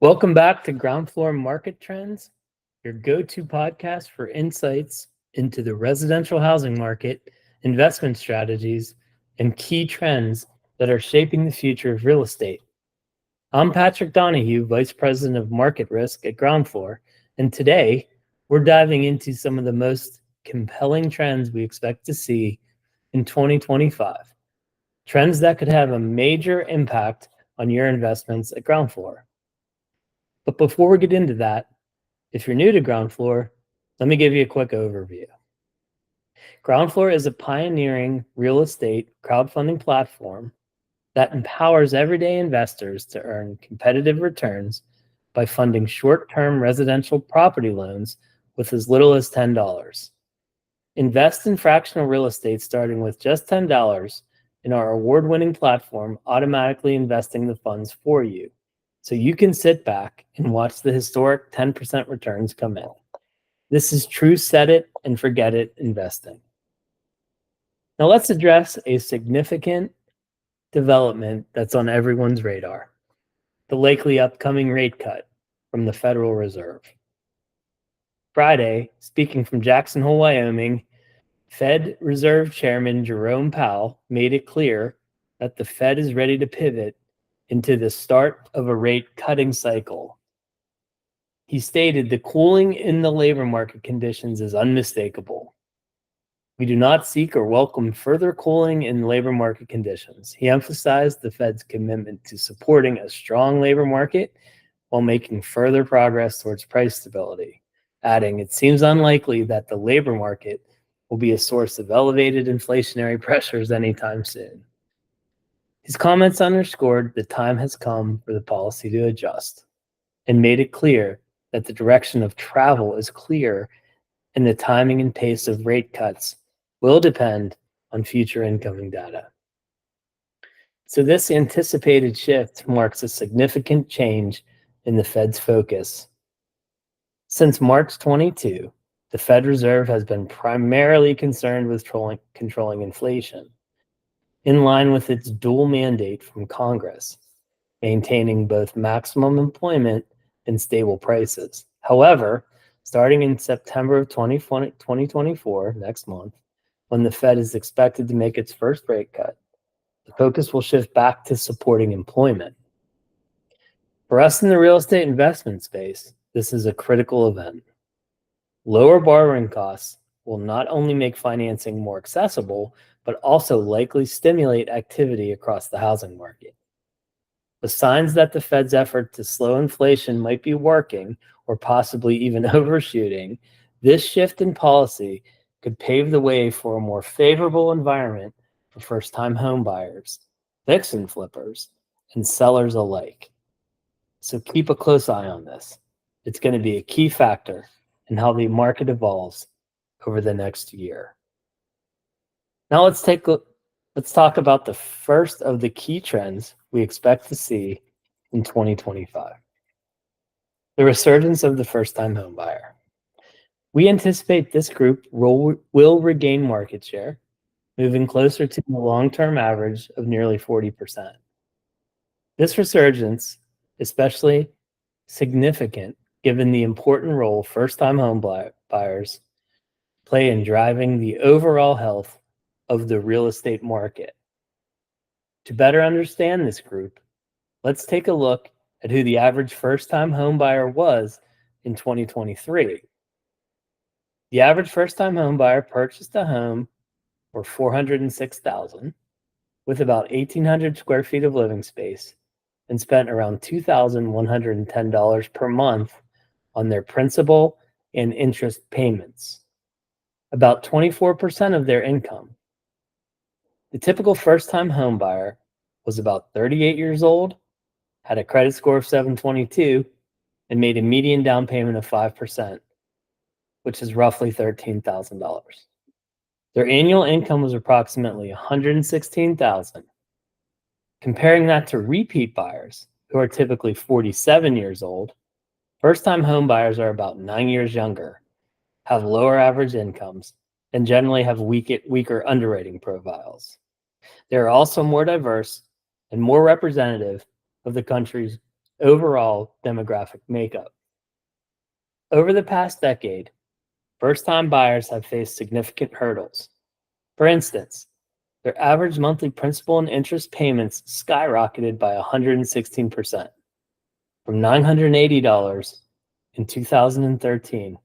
Welcome back to Groundfloor Market Trends, your go-to podcast for insights into the residential housing market, investment strategies, and key trends that are shaping the future of real estate. I'm Patrick Donahue, Vice President of Market Risk at Groundfloor, and today we're diving into some of the most compelling trends we expect to see in 2025. Trends that could have a major impact on your investments at Groundfloor. But before we get into that, if you're new to Groundfloor, let me give you a quick overview. Groundfloor is a pioneering real estate crowdfunding platform that empowers everyday investors to earn competitive returns by funding short-term residential property loans with as little as $10. Invest in fractional real estate starting with just $10 in our award-winning platform, automatically investing the funds for you, so you can sit back and watch the historic 10% returns come in. This is true set it and forget it investing. Now let's address a significant development that's on everyone's radar: the likely upcoming rate cut from the Federal Reserve. Friday, speaking from Jackson Hole, Wyoming, Fed Reserve Chairman Jerome Powell made it clear that the Fed is ready to pivot into the start of a rate cutting cycle. He stated the cooling in the labor market conditions is unmistakable. We do not seek or welcome further cooling in labor market conditions. He emphasized the Fed's commitment to supporting a strong labor market while making further progress towards price stability, adding, "It seems unlikely that the labor market will be a source of elevated inflationary pressures anytime soon." His comments underscored the time has come for the policy to adjust and made it clear that the direction of travel is clear and the timing and pace of rate cuts will depend on future incoming data. So this anticipated shift marks a significant change in the Fed's focus. Since March 22, the Fed Reserve has been primarily concerned with controlling inflation, in line with its dual mandate from Congress, maintaining both maximum employment and stable prices. However, starting in September of 2024, next month, when the Fed is expected to make its first rate cut, the focus will shift back to supporting employment. For us in the real estate investment space, this is a critical event. Lower borrowing costs will not only make financing more accessible, but also likely stimulate activity across the housing market. The signs that the Fed's effort to slow inflation might be working, or possibly even overshooting, this shift in policy could pave the way for a more favorable environment for first-time home buyers, fix and flippers, and sellers alike. So keep a close eye on this. It's going to be a key factor in how the market evolves over the next year. Now let's talk about the first of the key trends we expect to see in 2025. The resurgence of the first-time home buyer. We anticipate this group will regain market share, moving closer to the long-term average of nearly 40%. This resurgence, especially significant given the important role first-time home buyers play in driving the overall health of the real estate market. To better understand this group, let's take a look at who the average first-time home buyer was in 2023. The average first-time home buyer purchased a home for $406,000 with about 1,800 square feet of living space and spent around $2,110 per month on their principal and interest payments, about 24% of their income. The typical first-time home buyer was about 38 years old, had a credit score of 722, and made a median down payment of 5%, which is roughly $13,000. Their annual income was approximately $116,000. Comparing that to repeat buyers, who are typically 47 years old, first-time home buyers are about 9 years younger, have lower average incomes, and generally have weaker underwriting profiles. They are also more diverse and more representative of the country's overall demographic makeup. Over the past decade, first-time buyers have faced significant hurdles. For instance, their average monthly principal and interest payments skyrocketed by 116%, from $980 in 2013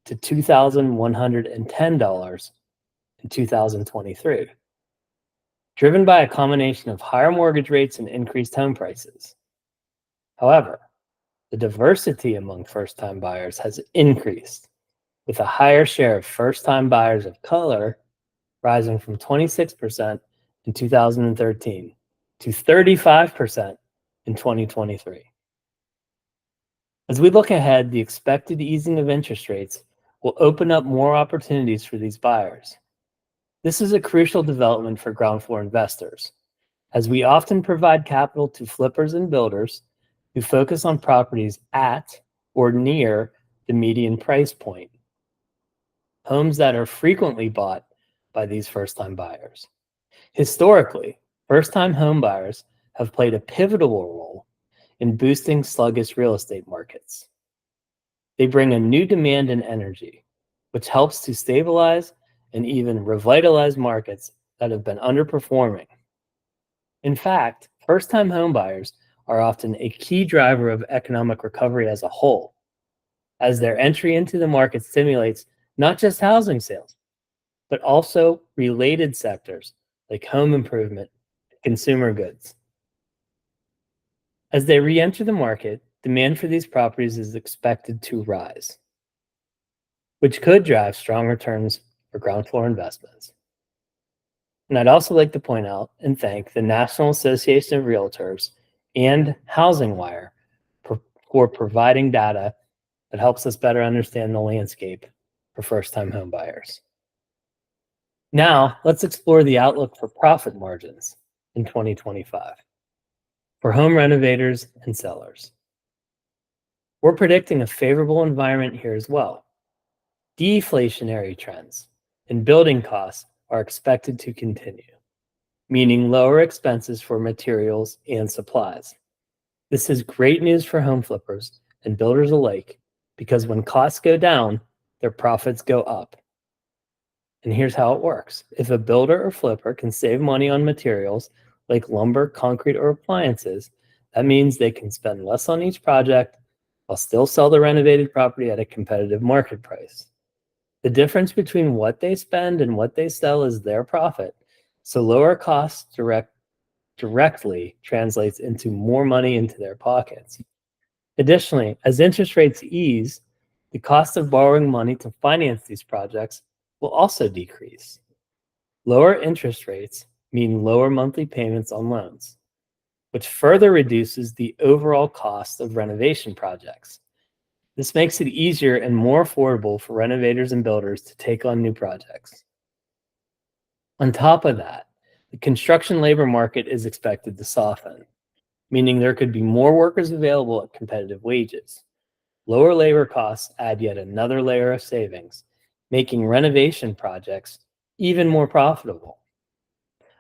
to $2,110 in 2023, driven by a combination of higher mortgage rates and increased home prices. However, the diversity among first-time buyers has increased, with a higher share of first-time buyers of color rising from 26% in 2013 to 35% in 2023. As we look ahead, the expected easing of interest rates will open up more opportunities for these buyers. This is a crucial development for Groundfloor investors, as we often provide capital to flippers and builders who focus on properties at or near the median price point, homes that are frequently bought by these first-time buyers. Historically, first-time home buyers have played a pivotal role in boosting sluggish real estate markets. They bring a new demand and energy, which helps to stabilize and even revitalize markets that have been underperforming. In fact, first-time home buyers are often a key driver of economic recovery as a whole, as their entry into the market stimulates not just housing sales, but also related sectors like home improvement and consumer goods. As they re-enter the market, demand for these properties is expected to rise, which could drive strong returns for Groundfloor investments. And I'd also like to point out and thank the National Association of Realtors and HousingWire for providing data that helps us better understand the landscape for first-time home buyers. Now, let's explore the outlook for profit margins in 2025 for home renovators and sellers. We're predicting a favorable environment here as well. Deflationary trends in building costs are expected to continue, meaning lower expenses for materials and supplies. This is great news for home flippers and builders alike, because when costs go down, their profits go up. And here's how it works. If a builder or flipper can save money on materials like lumber, concrete, or appliances, that means they can spend less on each project while still sell the renovated property at a competitive market price. The difference between what they spend and what they sell is their profit, so lower costs directly translates into more money into their pockets. Additionally, as interest rates ease, the cost of borrowing money to finance these projects will also decrease. Lower interest rates mean lower monthly payments on loans, which further reduces the overall cost of renovation projects. This makes it easier and more affordable for renovators and builders to take on new projects. On top of that, the construction labor market is expected to soften, meaning there could be more workers available at competitive wages. Lower labor costs add yet another layer of savings, making renovation projects even more profitable.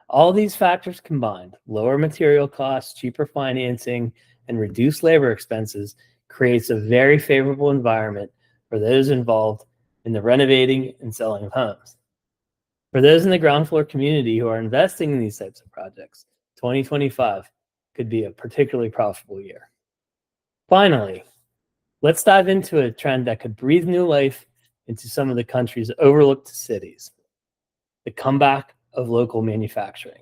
All these factors combined, lower material costs, cheaper financing, and reduced labor expenses, creates a very favorable environment for those involved in the renovating and selling of homes. For those in the Groundfloor community who are investing in these types of projects, 2025 could be a particularly profitable year. Finally, let's dive into a trend that could breathe new life into some of the country's overlooked cities: the comeback of local manufacturing.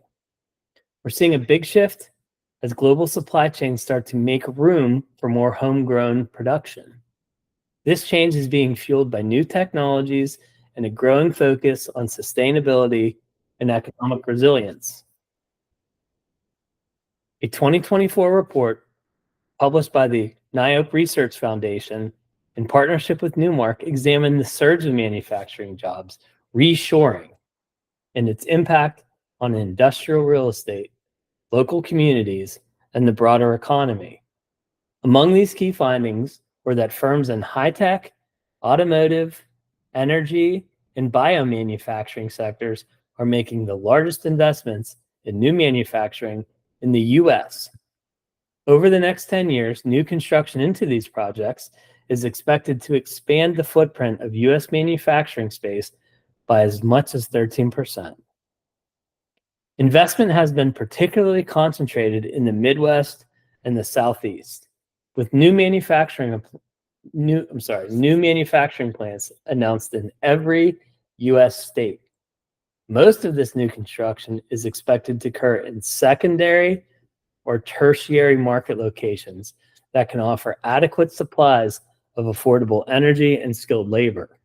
We're seeing a big shift as global supply chains start to make room for more homegrown production. This change is being fueled by new technologies and a growing focus on sustainability and economic resilience. A 2024 report published by the NIOP Research Foundation in partnership with Newmark examined the surge of manufacturing jobs reshoring and its impact on industrial real estate, local communities, and the broader economy. Among these key findings were that firms in high-tech, automotive, energy, and biomanufacturing sectors are making the largest investments in new manufacturing in the US. Over the next 10 years, new construction into these projects is expected to expand the footprint of U.S. manufacturing space by as much as 13%. Investment has been particularly concentrated in the Midwest and the Southeast, with new manufacturing plants announced in every U.S. state. Most of this new construction is expected to occur in secondary or tertiary market locations that can offer adequate supplies of affordable energy and skilled labor.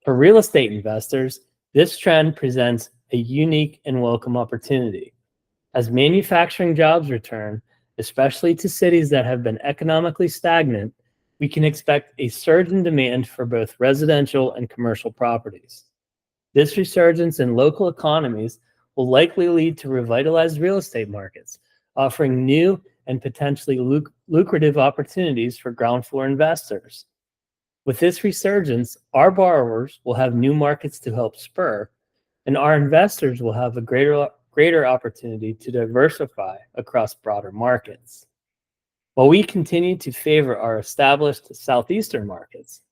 For real estate investors, this trend presents a unique and welcome opportunity. As manufacturing jobs return, especially to cities that have been economically stagnant, we can expect a surge in demand for both residential and commercial properties. This resurgence in local economies will likely lead to revitalized real estate markets, offering new and potentially lucrative opportunities for ground floor investors. With this resurgence, our borrowers will have new markets to help spur, and our investors will have a greater opportunity to diversify across broader markets. While we continue to favor our established Southeastern markets,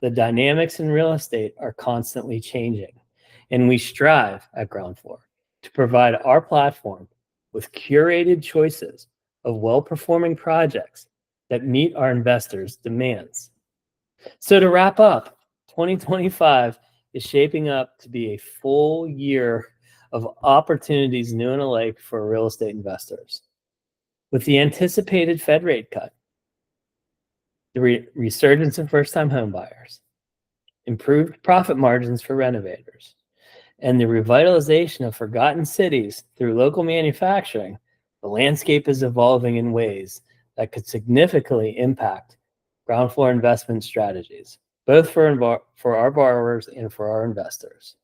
the dynamics in real estate are constantly changing, and we strive at Groundfloor to provide our platform with curated choices of well-performing projects that meet our investors' demands. So to wrap up, 2025 is shaping up to be a full year of opportunities new and alike for real estate investors. With the anticipated Fed rate cut, the resurgence of first-time homebuyers, improved profit margins for renovators, and the revitalization of forgotten cities through local manufacturing, the landscape is evolving in ways that could significantly impact ground floor investment strategies, both for our borrowers and for our investors.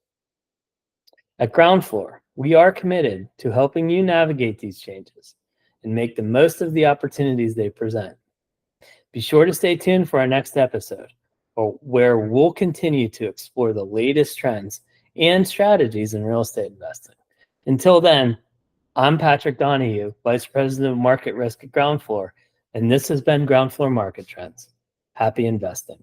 At Groundfloor, we are committed to helping you navigate these changes and make the most of the opportunities they present. Be sure to stay tuned for our next episode, where we'll continue to explore the latest trends and strategies in real estate investing. Until then, I'm Patrick Donahue, Vice President of Market Risk at Groundfloor, and this has been Groundfloor Market Trends. Happy investing.